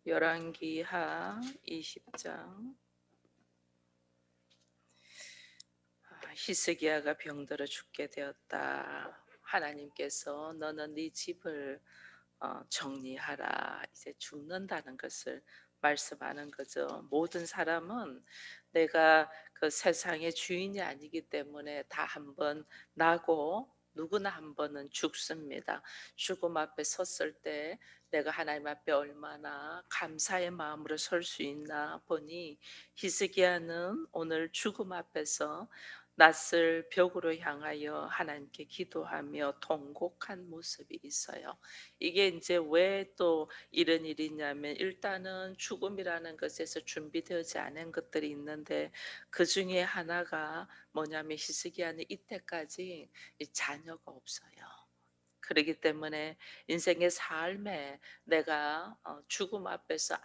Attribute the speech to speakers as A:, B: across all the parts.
A: 열왕기하 20장. 히스기야가 병들어 죽게 되었다. 하나님께서 너는 네 집을 정리하라. 이제 죽는다는 것을 말씀하는 거죠. 모든 사람은 내가 그 세상의 주인이 아니기 때문에 다 한 번 나고 누구나 한 번은 죽습니다. 죽음 앞에 섰을 때 내가 하나님 앞에 얼마나 감사의 마음으로 설 수 있나 보니 히스기야는 오늘 죽음 앞에서 낯을 벽으로 향하여 하나님께 기도하며 통곡한 모습이 있어요. 이게 이제 왜 또 이런 일이 있냐면, 일단은 죽음이라는 것에서 준비되지 않은 것들이 있는데, 그 중에 하나가 뭐냐면 히스기야는 이때까지 이 자녀가 없어요. 그러기 때문에 인생의 삶에 내가 죽음 앞에서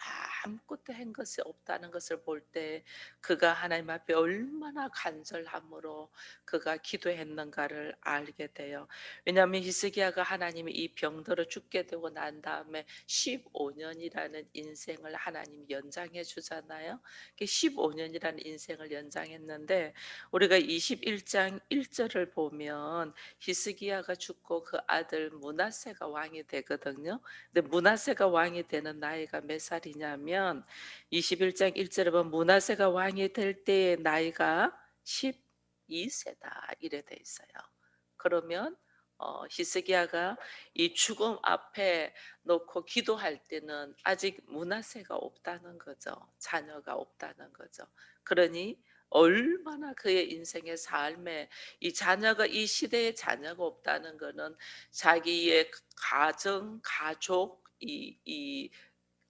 A: 아무것도 한 것이 없다는 것을 볼 때 그가 하나님 앞에 얼마나 간절함으로 그가 기도했는가를 알게 돼요. 왜냐하면 히스기야가 하나님이 이 병들어 죽게 되고 난 다음에 15년이라는 인생을 하나님이 연장해 주잖아요. 15년이라는 인생을 연장했는데, 우리가 21장 1절을 보면 히스기야가 죽고 그 아들 므낫세가 왕이 되거든요. 근데 므낫세가 왕이 되는 나이가 몇 살이냐면, 21장 1절에 보면 므낫세가 왕이 될 때의 나이가 12세다 이래 돼 있어요. 그러면 히스기야가 이 죽음 앞에 놓고 기도할 때는 아직 므낫세가 없다는 거죠. 자녀가 없다는 거죠. 그러니 얼마나 그의 인생의 삶에 이 자녀가, 이 시대에 자녀가 없다는 거는 자기의 가정, 가족, 이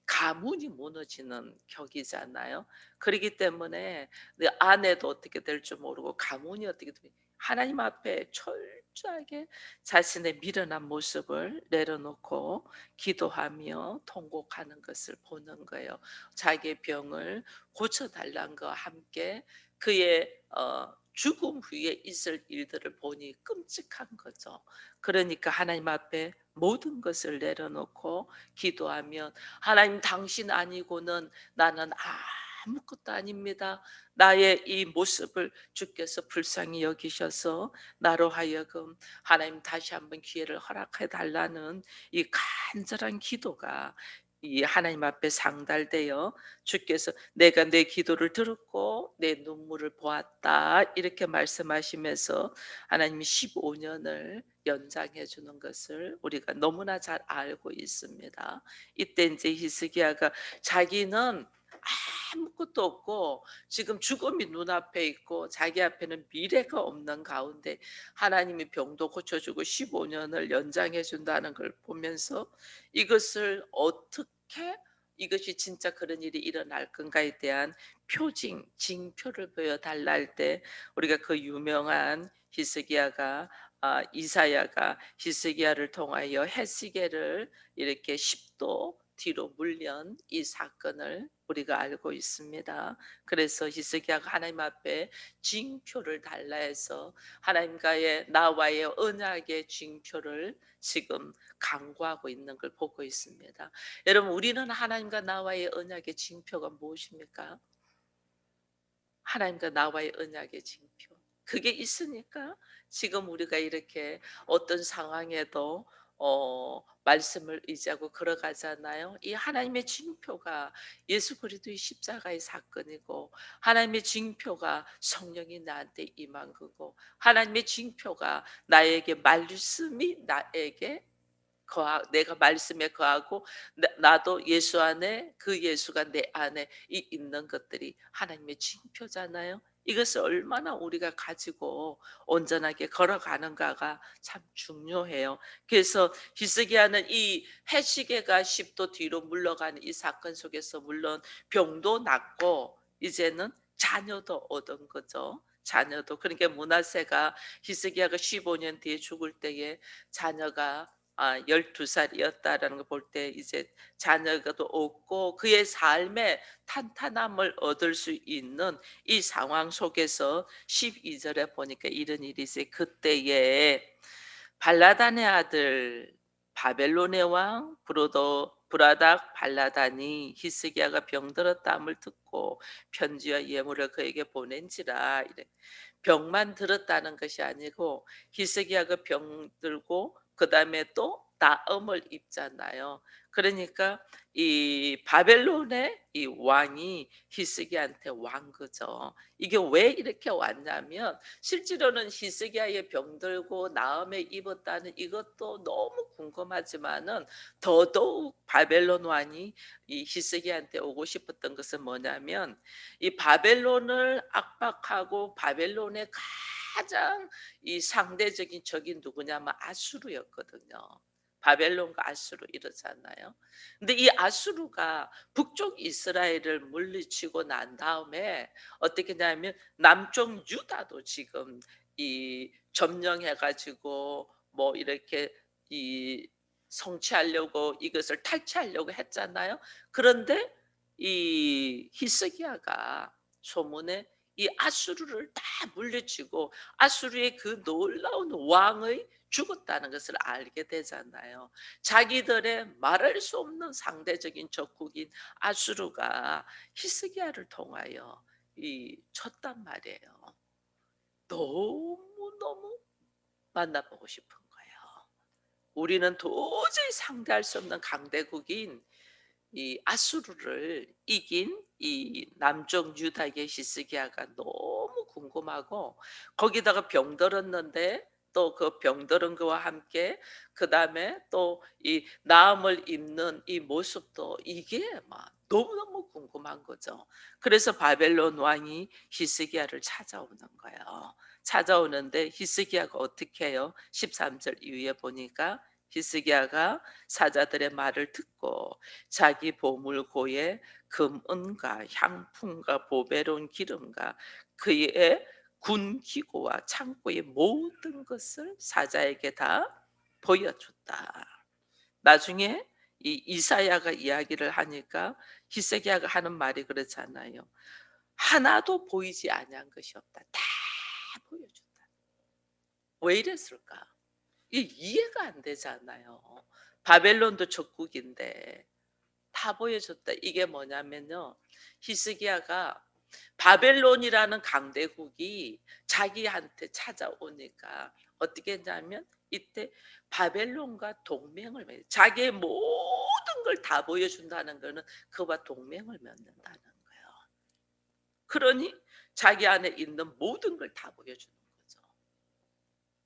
A: 가문이 무너지는 격이잖아요. 그렇기 때문에 내 아내도 어떻게 될 줄 모르고 가문이 어떻게 될, 하나님 앞에 철저하게 자신의 미련한 모습을 내려놓고 기도하며 통곡하는 것을 보는 거예요. 자기의 병을 고쳐달라는 것과 함께 그의 죽음 후에 있을 일들을 보니 끔찍한 거죠. 그러니까 하나님 앞에 모든 것을 내려놓고 기도하면, 하나님 당신 아니고는 나는 아무것도 아닙니다. 나의 이 모습을 주께서 불쌍히 여기셔서 나로 하여금 하나님 다시 한번 기회를 허락해 달라는 이 간절한 기도가 이 하나님 앞에 상달되어, 주께서 내가 내 기도를 들었고 내 눈물을 보았다 이렇게 말씀하시면서 하나님이 15년을 연장해 주는 것을 우리가 너무나 잘 알고 있습니다. 이때 이제 히스기야가 자기는 아무것도 없고 지금 죽음이 눈앞에 있고 자기 앞에는 미래가 없는 가운데 하나님이 병도 고쳐주고 15년을 연장해 준다는 걸 보면서 이것을 어떻게, 이것이 진짜 그런 일이 일어날 건가에 대한 표징, 징표를 보여달라 할 때, 우리가 그 유명한 히스기야가 이사야가 히스기야를 통하여 해시계를 이렇게 10도 뒤로 물련 이 사건을 우리가 알고 있습니다. 그래서 히스기야가 하나님 앞에 징표를 달라 해서 하나님과의 나와의 언약의 징표를 지금 강구하고 있는 걸 보고 있습니다. 여러분, 우리는 하나님과 나와의 언약의 징표가 무엇입니까? 하나님과 나와의 언약의 징표. 그게 있으니까 지금 우리가 이렇게 어떤 상황에도 말씀을 의지하고 걸어가잖아요. 이 하나님의 징표가 예수 그리스도의 십자가의 사건이고, 하나님의 징표가 성령이 나한테 임한 거고, 하나님의 징표가 나에게 말씀이 나에게 내가 말씀에 거하고 나도 예수 안에, 그 예수가 내 안에 있는 것들이 하나님의 징표잖아요. 이것을 얼마나 우리가 가지고 온전하게 걸어가는가가 참 중요해요. 그래서 히스기야는 이 해시계가 10도 뒤로 물러가는 이 사건 속에서 물론 병도 낫고 이제는 자녀도 얻은 거죠. 자녀도, 그러니까 므낫세가, 히스기야가 15년 뒤에 죽을 때에 자녀가 12살이었다라는 걸 볼 때 이제 자녀가도 없고 그의 삶에 탄탄함을 얻을 수 있는 이 상황 속에서 12절에 보니까 이런 일이 있어요. 그때에 발라단의 아들 바벨론의 왕 브라닥 발라다니 히스기야가 병들었다함을 듣고 편지와 예물을 그에게 보낸지라. 이래. 병만 들었다는 것이 아니고 히스기야가 병들고 그다음에 또 나음을 입잖아요. 그러니까 이 바벨론의 이 왕이 히스기야한테 왕 거죠. 이게 왜 이렇게 왔냐면 실제로는 히스기야의 병들고 나음에 입었다는 이것도 너무 궁금하지만은 더더욱 바벨론 왕이 이 히스기야한테 오고 싶었던 것은 뭐냐면 이 바벨론을 압박하고 바벨론의 가장 이 상대적인 적이 누구냐면 아수르였거든요. 바벨론과 아수르 이러잖아요. 근데 이 아수르가 북쪽 이스라엘을 물리치고 난 다음에 어떻게 하냐면 남쪽 유다도 지금 이 점령해 가지고 뭐 이렇게 이 성취하려고 이것을 탈취하려고 했잖아요. 그런데 이 히스기야가 소문에 이 아수르를 다 물리치고 아수르의 그 놀라운 왕의 죽었다는 것을 알게 되잖아요. 자기들의 말할 수 없는 상대적인 적국인 아수르가 히스기야를 통하여 이 쳤단 말이에요. 너무너무 만나보고 싶은 거예요. 우리는 도저히 상대할 수 없는 강대국인 이 아수르를 이긴 이 남쪽 유다의 히스기야가 너무 궁금하고 거기다가 병들었는데 또 그 병들은 거와 함께 그다음에 또 이 나음을 입는 이 모습도 이게 막 너무너무 궁금한 거죠. 그래서 바벨론 왕이 히스기야를 찾아오는 거예요. 찾아오는데 히스기야가 어떻게 해요? 13절 이후에 보니까 히스기야가 사자들의 말을 듣고 자기 보물고에 금은과 향품과 보배로운 기름과 그의 군 기고와 창고의 모든 것을 사자에게 다 보여줬다. 나중에 이 이사야가 이야기를 하니까 히스기야가 하는 말이 그렇잖아요. 하나도 보이지 아니한 것이 없다. 다 보여준다. 왜 이랬을까? 이 이해가 안 되잖아요. 바벨론도 적국인데 다 보여줬다. 이게 뭐냐면요. 히스기야가 바벨론이라는 강대국이 자기한테 찾아오니까 어떻게 했냐면 이때 바벨론과 동맹을 자기의 모든 걸 다 보여준다는 거는 그와 동맹을 맺는다는 거예요. 그러니 자기 안에 있는 모든 걸 다 보여주는 거죠.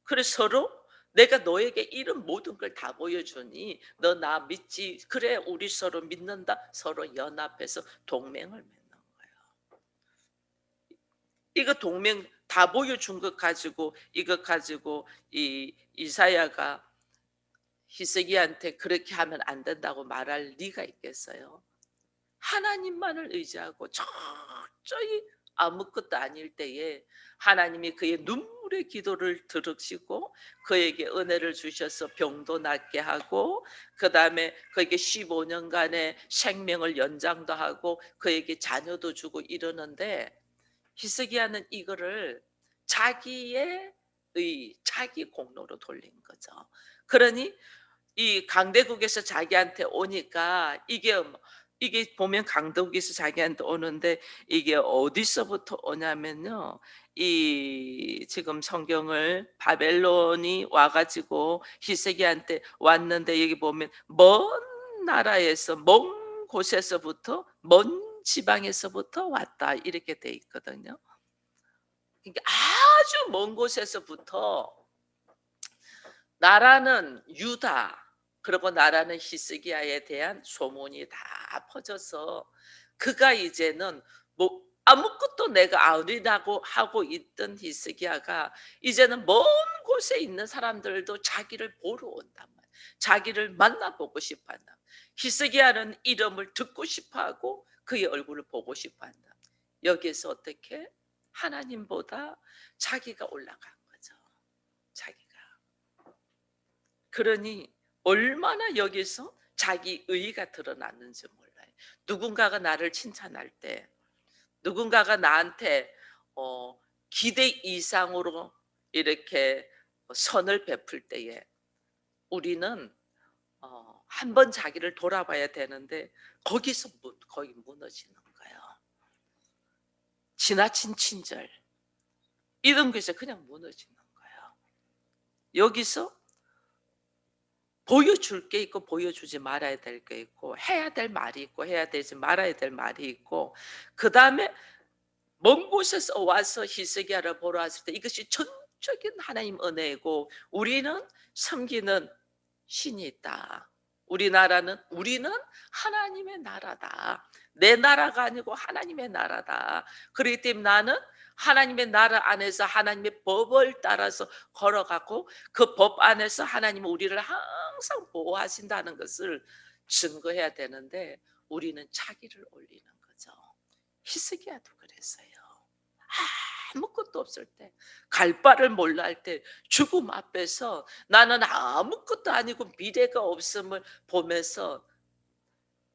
A: 그래서 서로 내가 너에게 이런 모든 걸 다 보여주니 너 나 믿지? 그래 우리 서로 믿는다. 서로 연합해서 동맹을 맺는 거예요. 이거 동맹 다 보여준 것 가지고 이것 가지고 이 이사야가 히스기야한테 그렇게 하면 안 된다고 말할 리가 있겠어요? 하나님만을 의지하고 철저히 아무것도 아닐 때에 하나님이 그의 눈물의 기도를 들으시고 그에게 은혜를 주셔서 병도 낫게 하고 그다음에 그에게 15년간의 생명을 연장도 하고 그에게 자녀도 주고 이러는데 히스기야는 이거를 자기의 자기 공로로 돌린 거죠. 그러니 이 강대국에서 자기한테 오니까 이게 보면 강대국에서 자기한테 오는데 이게 어디서부터 오냐면요. 이 지금 성경을 바벨론이 와 가지고 히스기야한테 왔는데 여기 보면 먼 나라에서 먼 곳에서부터 먼 지방에서부터 왔다 이렇게 돼 있거든요. 그러니까 아주 먼 곳에서부터 나라는 유다 그리고 나라는 히스기야에 대한 소문이 다 퍼져서 그가 이제는 뭐 아무것도 내가 아니라고 하고 있던 히스기야가 이제는 먼 곳에 있는 사람들도 자기를 보러 온단 말이야. 자기를 만나보고 싶어한다. 히스기야는 이름을 듣고 싶어하고 그의 얼굴을 보고 싶어한다. 여기에서 어떻게 하나님보다 자기가 올라간 거죠. 자기가. 그러니 얼마나 여기서 자기 의의가 드러났는지 몰라요. 누군가가 나를 칭찬할 때, 누군가가 나한테 기대 이상으로 이렇게 선을 베풀 때에 우리는 한번 자기를 돌아봐야 되는데 거기서 거기 무너지는 거예요. 지나친 친절 이런 것에 그냥 무너지는 거예요. 여기서 보여줄 게 있고 보여주지 말아야 될 게 있고 해야 될 말이 있고 해야 되지 말아야 될 말이 있고 그다음에 먼 곳에서 와서 히스기야를 보러 왔을 때 이것이 전적인 하나님 은혜이고 우리는 섬기는 신이 있다. 우리는 하나님의 나라다. 내 나라가 아니고 하나님의 나라다. 그렇기 때문에 나는 하나님의 나라 안에서 하나님의 법을 따라서 걸어가고 그 법 안에서 하나님은 우리를 항상 보호하신다는 것을 증거해야 되는데 우리는 자기를 올리는 거죠. 히스기야도 그랬어요. 아무것도 없을 때, 갈 바를 몰라 할 때, 죽음 앞에서 나는 아무것도 아니고 미래가 없음을 보면서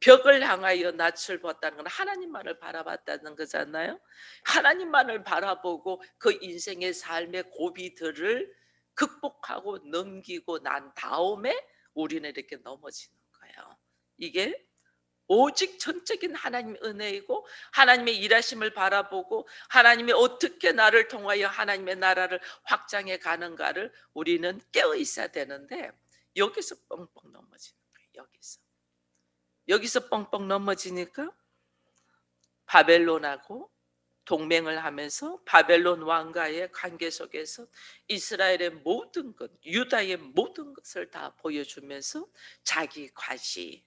A: 벽을 향하여 낯을 봤다는 건 하나님만을 바라봤다는 거잖아요. 하나님만을 바라보고 그 인생의 삶의 고비들을 극복하고 넘기고 난 다음에 우리는 이렇게 넘어지는 거예요. 이게 오직 전적인 하나님의 은혜이고 하나님의 일하심을 바라보고 하나님이 어떻게 나를 통하여 하나님의 나라를 확장해 가는가를 우리는 깨어 있어야 되는데 여기서 뻥뻥 넘어지는 거예요. 여기서 뻥뻥 넘어지니까 바벨론하고 동맹을 하면서 바벨론 왕과의 관계 속에서 이스라엘의 모든 것, 유다의 모든 것을 다 보여주면서 자기 과시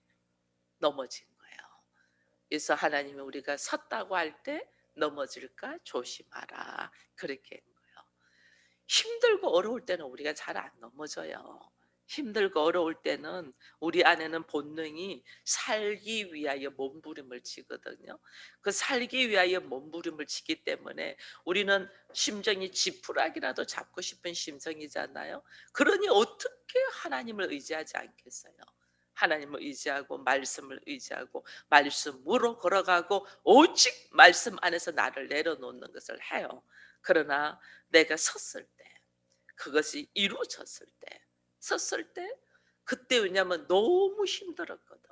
A: 넘어진 거예요. 그래서 하나님이 우리가 섰다고 할 때 넘어질까 조심하라 그렇게 한 거예요. 힘들고 어려울 때는 우리가 잘 안 넘어져요. 힘들고 어려울 때는 우리 안에는 본능이 살기 위하여 몸부림을 치거든요. 그 살기 위하여 몸부림을 치기 때문에 우리는 심정이 지푸라기라도 잡고 싶은 심정이잖아요. 그러니 어떻게 하나님을 의지하지 않겠어요? 하나님을 의지하고 말씀을 의지하고 말씀으로 걸어가고 오직 말씀 안에서 나를 내려놓는 것을 해요. 그러나 내가 섰을 때 그것이 이루어졌을 때 섰을 때 그때 왜냐하면 너무 힘들었거든.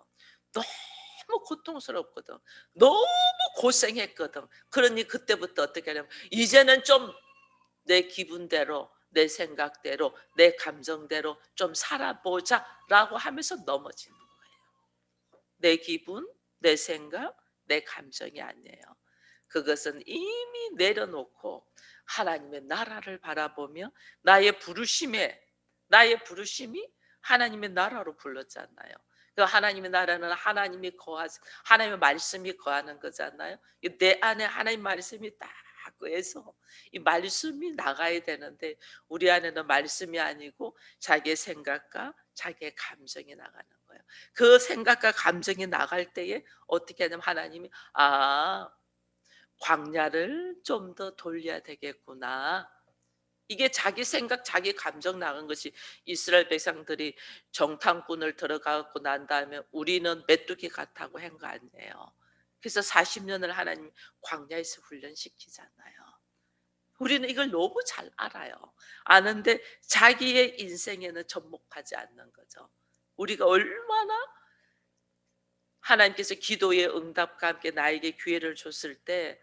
A: 너무 고통스럽거든. 너무 고생했거든. 그러니 그때부터 어떻게 하냐면 이제는 좀 내 기분대로 내 생각대로 내 감정대로 좀 살아보자라고 하면서 넘어지는 거예요. 내 기분, 내 생각, 내 감정이 아니에요. 그것은 이미 내려놓고 하나님의 나라를 바라보며 나의 부르심이 하나님의 나라로 불렀잖아요. 그 하나님의 나라는 하나님의 말씀이 거하는 거잖아요. 내 안에 하나님 말씀이 딱 거해서 이 말씀이 나가야 되는데 우리 안에는 말씀이 아니고 자기의 생각과 자기의 감정이 나가는 거예요. 그 생각과 감정이 나갈 때에 어떻게 하냐면 하나님이 광야를 좀 더 돌려야 되겠구나. 이게 자기 생각, 자기 감정 나간 것이 이스라엘 백성들이 정탐꾼을 들어가고 난 다음에 우리는 메뚜기 같다고 한 거 아니에요. 그래서 40년을 하나님 광야에서 훈련시키잖아요. 우리는 이걸 너무 잘 알아요. 아는데 자기의 인생에는 접목하지 않는 거죠. 우리가 얼마나 하나님께서 기도의 응답과 함께 나에게 기회를 줬을 때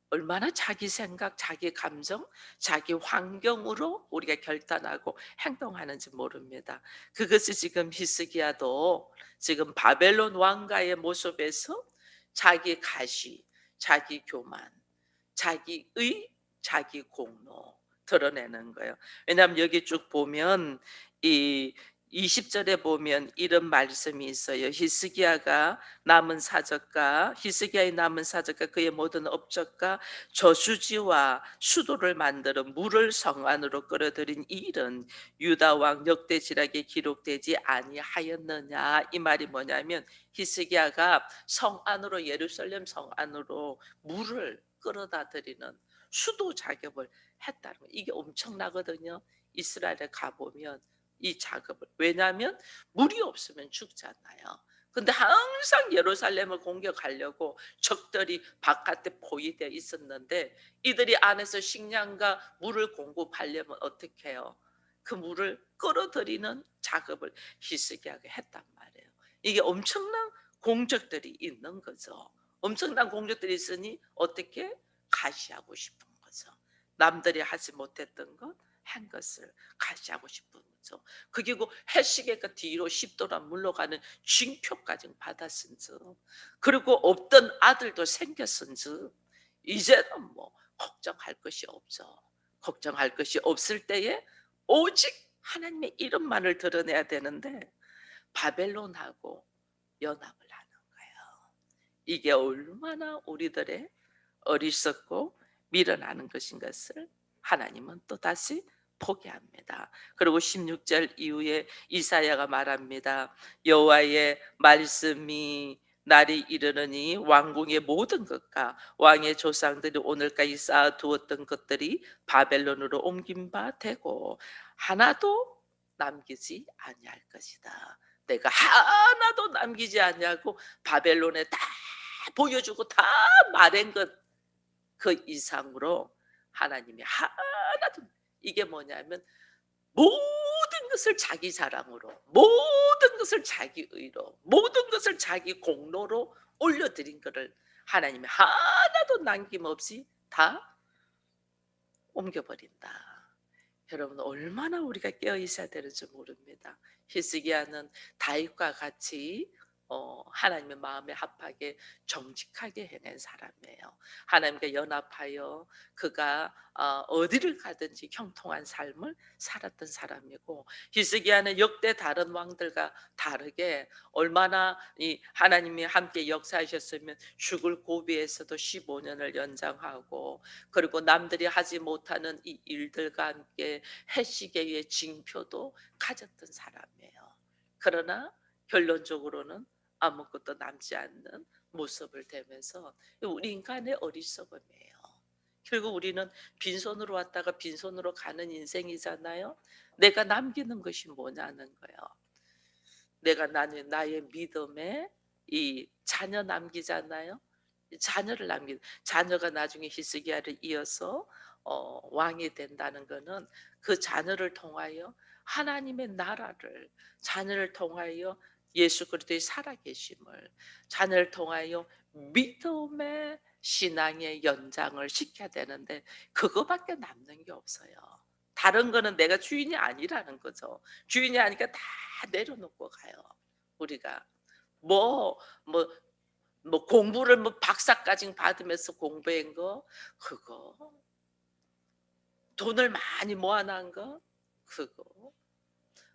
A: 얼마나 자기 생각, 자기 감정, 자기 환경으로 우리가 결단하고 행동하는지 모릅니다. 그것이 지금 히스기야도 지금 바벨론 왕가의 모습에서 자기 가시, 자기 교만, 자기의 자기 공로 드러내는 거예요. 왜냐하면 여기 쭉 보면 이 20절에 보면 이런 말씀이 있어요. 히스기야의 남은 사적과 그의 모든 업적과 저수지와 수도를 만들어 물을 성 안으로 끌어들인 이 일은 유다 왕 역대지락에 기록되지 아니하였느냐. 이 말이 뭐냐면 히스기야가 성 안으로 예루살렘 성 안으로 물을 끌어다 들이는 수도 작업을 했다는 거예요. 이게 엄청나거든요. 이스라엘에 가보면 이 작업을. 왜냐하면 물이 없으면 죽잖아요. 근데 항상 예루살렘을 공격하려고 적들이 바깥에 포위되어 있었는데 이들이 안에서 식량과 물을 공급하려면 어떻게 해요? 그 물을 끌어들이는 작업을 히스기야가 했단 말이에요. 이게 엄청난 공적들이 있는 거죠. 엄청난 공적들이 있으니 어떻게 가시하고 싶은 거죠. 남들이 하지 못했던 것 한 것을 가시하고 싶은 거죠. 그리고 해시계가 뒤로 10도나 물러가는 징표까지 받았은즉, 그리고 없던 아들도 생겼은즉 이제는 뭐 걱정할 것이 없죠. 걱정할 것이 없을 때에 오직 하나님의 이름만을 드러내야 되는데 바벨론하고 연합을 하는 거예요. 이게 얼마나 우리들의 어리석고 미련하는 것인 것을 하나님은 또 다시 포기합니다. 그리고 16절 이후에 이사야가 말합니다. 여호와의 말씀이 날이 이르느니 왕궁의 모든 것과 왕의 조상들이 오늘까지 쌓아두었던 것들이 바벨론으로 옮긴 바 되고 하나도 남기지 아니할 것이다. 내가 하나도 남기지 아니하고 바벨론에 다 보여주고 다 말한 것 그 이상으로 하나님이 하나도, 이게 뭐냐면 모든 것을 자기 자랑으로, 모든 것을 자기 의로, 모든 것을 자기 공로로 올려드린 것을 하나님이 하나도 남김없이 다 옮겨버린다. 여러분 얼마나 우리가 깨어 있어야 되는지 모릅니다. 히스기야는 다윗과 같이 하나님의 마음에 합하게 정직하게 해낸 사람이에요. 하나님과 연합하여 그가 어디를 가든지 형통한 삶을 살았던 사람이고, 히스기야는 역대 다른 왕들과 다르게 얼마나 이 하나님이 함께 역사하셨으면 죽을 고비에서도 15년을 연장하고, 그리고 남들이 하지 못하는 이 일들과 함께 해시계의 징표도 가졌던 사람이에요. 그러나 결론적으로는 아무것도 남지 않는 모습을 대면서 우리 인간의 어리석음이에요. 결국 우리는 빈손으로 왔다가 빈손으로 가는 인생이잖아요. 내가 남기는 것이 뭐냐는 거예요. 내가 나의 믿음에 이 자녀 남기잖아요. 자녀를 남긴, 자녀가 나중에 히스기야를 이어서 왕이 된다는 것은 그 자녀를 통하여 하나님의 나라를, 자녀를 통하여 예수 그리스도의 살아계심을, 자녀를 통하여 믿음의 신앙의 연장을 시켜야 되는데 그거밖에 남는 게 없어요. 다른 거는 내가 주인이 아니라는 거죠. 주인이 아니까 다 내려놓고 가요. 우리가 뭐 뭐 공부를 뭐 박사까지 받으면서 공부한 거 그거, 돈을 많이 모아 놓은 거 그거,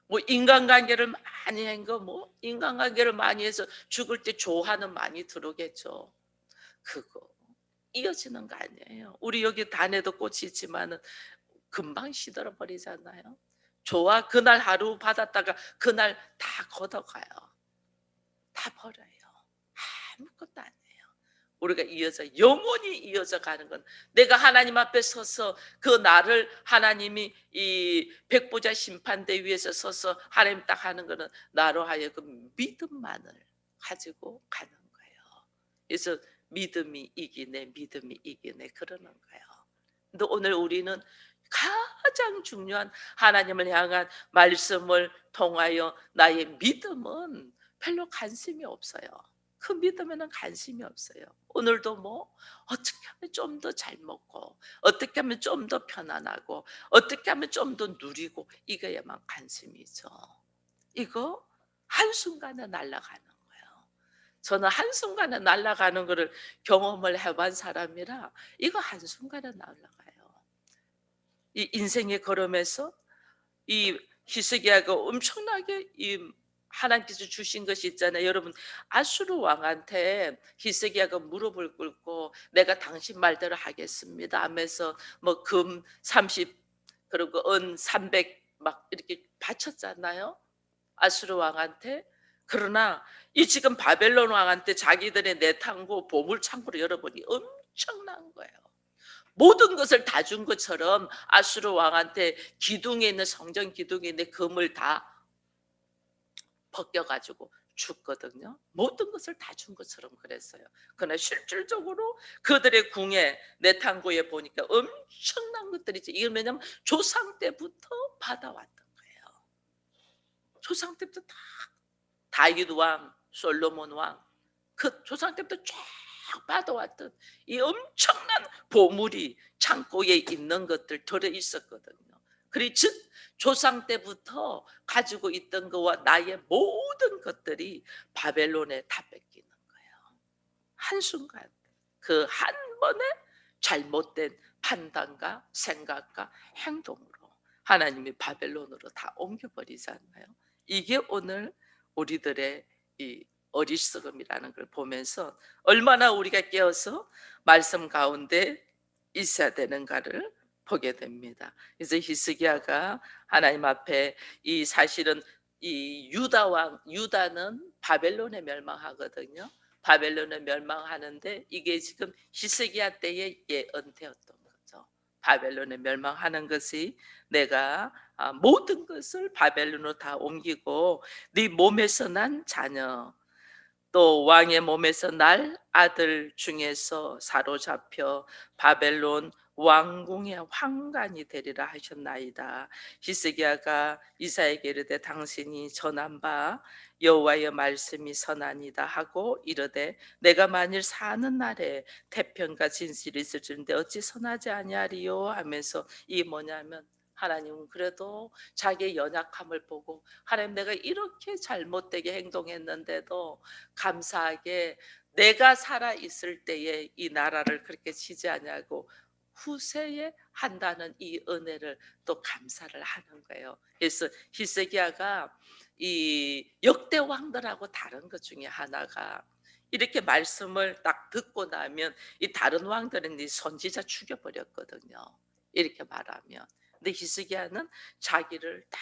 A: 뭐 인간관계를 많이 한 거, 뭐 인간관계를 많이 해서 죽을 때 조화는 많이 들어오겠죠. 그거 이어지는 거 아니에요. 우리 여기 단에도 꽃이 있지만은 금방 시들어 버리잖아요. 조화 그날 하루 받았다가 그날 다 걷어가요. 다 버려요. 아무것도 아니에요. 우리가 이어져 영원히 이어져 가는 건 내가 하나님 앞에 서서 그 나를 하나님이 이 백보자 심판대 위에서 서서 하나님 딱 하는 거는 나로 하여금 믿음만을 가지고 가는 거예요. 그래서 믿음이 이기네, 믿음이 이기네 그러는 거예요. 근데 오늘 우리는 가장 중요한 하나님을 향한 말씀을 통하여 나의 믿음은 별로 관심이 없어요. 그 믿음에는 관심이 없어요. 오늘도 뭐 어떻게 하면 좀 더 잘 먹고, 어떻게 하면 좀 더 편안하고, 어떻게 하면 좀 더 누리고, 이거에만 관심이 있죠. 이거 한순간에 날아가는 거예요. 저는 한순간에 날아가는 거를 경험을 해본 사람이라 이거 한순간에 날아가요. 이 인생의 걸음에서 이 히스기야가 엄청나게 이 하나님께서 주신 것이 있잖아요. 여러분 아수르 왕한테 히스기야가 무릎을 꿇고 내가 당신 말대로 하겠습니다 하면서 뭐 금 30 그리고 은 300 막 이렇게 바쳤잖아요. 아수르 왕한테. 그러나 이 지금 바벨론 왕한테 자기들의 내탕고 보물 창고를 열어보니 엄청난 거예요. 모든 것을 다 준 것처럼 아수르 왕한테 기둥에 있는 성전 기둥에 있는 금을 다 벗겨 가지고 줬거든요. 모든 것을 다 준 것처럼 그랬어요. 그러나 실질적으로 그들의 궁에 내탕고에 보니까 엄청난 것들이지. 이건 왜냐면 조상 때부터 받아왔던 거예요. 조상 때부터 다 다윗 왕 솔로몬 왕, 그 조상 때부터 쫙 받아왔던 이 엄청난 보물이 창고에 있는 것들 들어 있었거든요. 그리 즉 조상 때부터 가지고 있던 것과 나의 모든 것들이 바벨론에 다 뺏기는 거예요. 한순간 그 한 번의 잘못된 판단과 생각과 행동으로 하나님이 바벨론으로 다 옮겨버리잖아요. 이게 오늘 우리들의 이 어리석음이라는 걸 보면서 얼마나 우리가 깨어서 말씀 가운데 있어야 되는가를 보게 됩니다. 그래서 히스기야가 하나님 앞에 이 사실은 이 유다는 바벨론에 멸망하거든요. 바벨론에 멸망하는데 이게 지금 히스기야 때의 예언되었던 거죠. 바벨론에 멸망하는 것이 내가 모든 것을 바벨론으로 다 옮기고 네 몸에서 난 자녀 또 왕의 몸에서 날 아들 중에서 사로잡혀 바벨론 왕궁의 황관이 되리라 하셨나이다. 히스기야가 이사야에게 이르되 당신이 전한 바 여호와의 말씀이 선하니다 하고 이르되 내가 만일 사는 날에 태평과 진실이 있을진데 어찌 선하지 아니하리요 하면서 이 뭐냐면 하나님은 그래도 자기의 연약함을 보고 하나님 내가 이렇게 잘못되게 행동했는데도 감사하게 내가 살아 있을 때에 이 나라를 그렇게 치지 아니하고 후세에 한다는 이 은혜를 또 감사를 하는 거예요. 그래서 히스기야가 이 역대 왕들하고 다른 것 중에 하나가 이렇게 말씀을 딱 듣고 나면 이 다른 왕들은 이 선지자 죽여버렸거든요. 이렇게 말하면. 근데 히스기야는 자기를 딱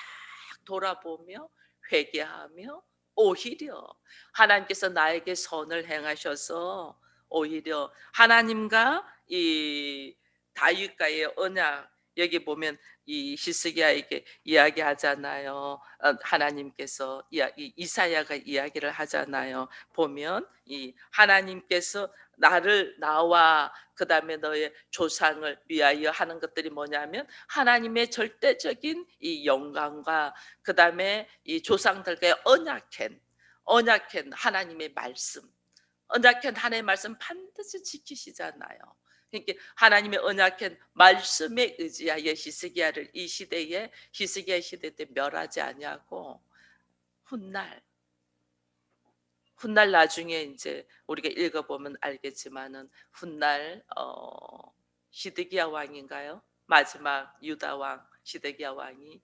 A: 돌아보며 회개하며 오히려 하나님께서 나에게 선을 행하셔서 오히려 하나님과 이 다윗과의 언약 여기 보면 이 히스기야에게 이야기하잖아요. 하나님께서 이사야가 이야기를 하잖아요. 보면 이 하나님께서 나와 그다음에 너의 조상을 위하여 하는 것들이 뭐냐면 하나님의 절대적인 이 영광과 그다음에 이 조상들과의 언약한 하나님의 말씀, 언약한 하나님의 말씀 반드시 지키시잖아요. 그러니까 하나님의 언약한 말씀에 의지하여 히스기야를 이 시대에 히스기야 시대 때 멸하지 아니하고 훗날 훗날 나중에 이제 우리가 읽어보면 알겠지만은 훗날 시드기야 왕인가요? 마지막 유다 왕 시드기야 왕이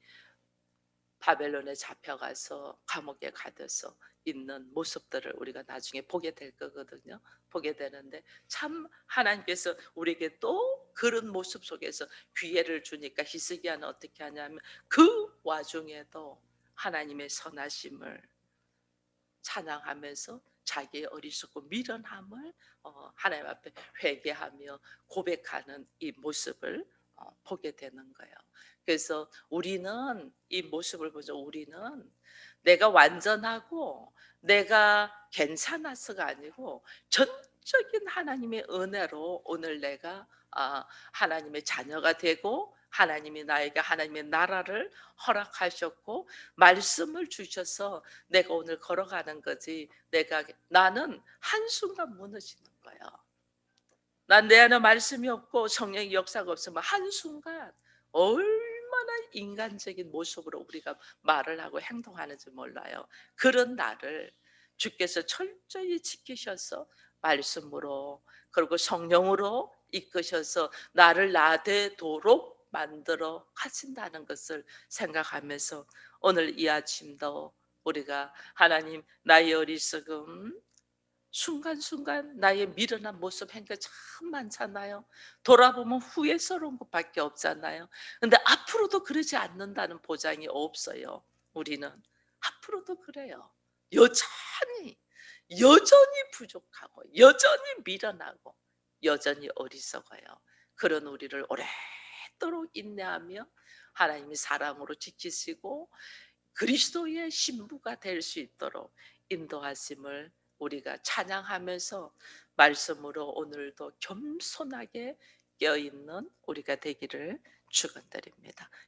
A: 바벨론에 잡혀가서 감옥에 가둬서 있는 모습들을 우리가 나중에 보게 될 거거든요. 보게 되는데 참 하나님께서 우리에게 또 그런 모습 속에서 기회를 주니까 히스기야는 어떻게 하냐면 그 와중에도 하나님의 선하심을 찬양하면서 자기의 어리석고 미련함을 하나님 앞에 회개하며 고백하는 이 모습을 보게 되는 거예요. 그래서 우리는 이 모습을 보죠. 우리는 내가 완전하고 내가 괜찮아서가 아니고 전적인 하나님의 은혜로 오늘 내가 하나님의 자녀가 되고 하나님이 나에게 하나님의 나라를 허락하셨고 말씀을 주셔서 내가 오늘 걸어가는 거지. 나는 한순간 무너지는 거예요. 난 내 안에 말씀이 없고 성령의 역사가 없으면 한순간 얼마나 인간적인 모습으로 우리가 말을 하고 행동하는지 몰라요. 그런 나를 주께서 철저히 지키셔서 말씀으로 그리고 성령으로 이끄셔서 나를 나되도록 만들어 가신다는 것을 생각하면서 오늘 이 아침도 우리가 하나님 나의 어리석음 순간순간 나의 미련한 모습 행각 참 많잖아요. 돌아보면 후회스러운 것밖에 없잖아요. 근데 앞으로도 그러지 않는다는 보장이 없어요. 우리는 앞으로도 그래요. 여전히 여전히 부족하고 여전히 미련하고 여전히 어리석어요. 그런 우리를 오랫도록 인내하며 하나님이 사랑으로 지키시고 그리스도의 신부가 될 수 있도록 인도하심을 우리가 찬양하면서 말씀으로 오늘도 겸손하게 깨어있는 우리가 되기를 축원드립니다.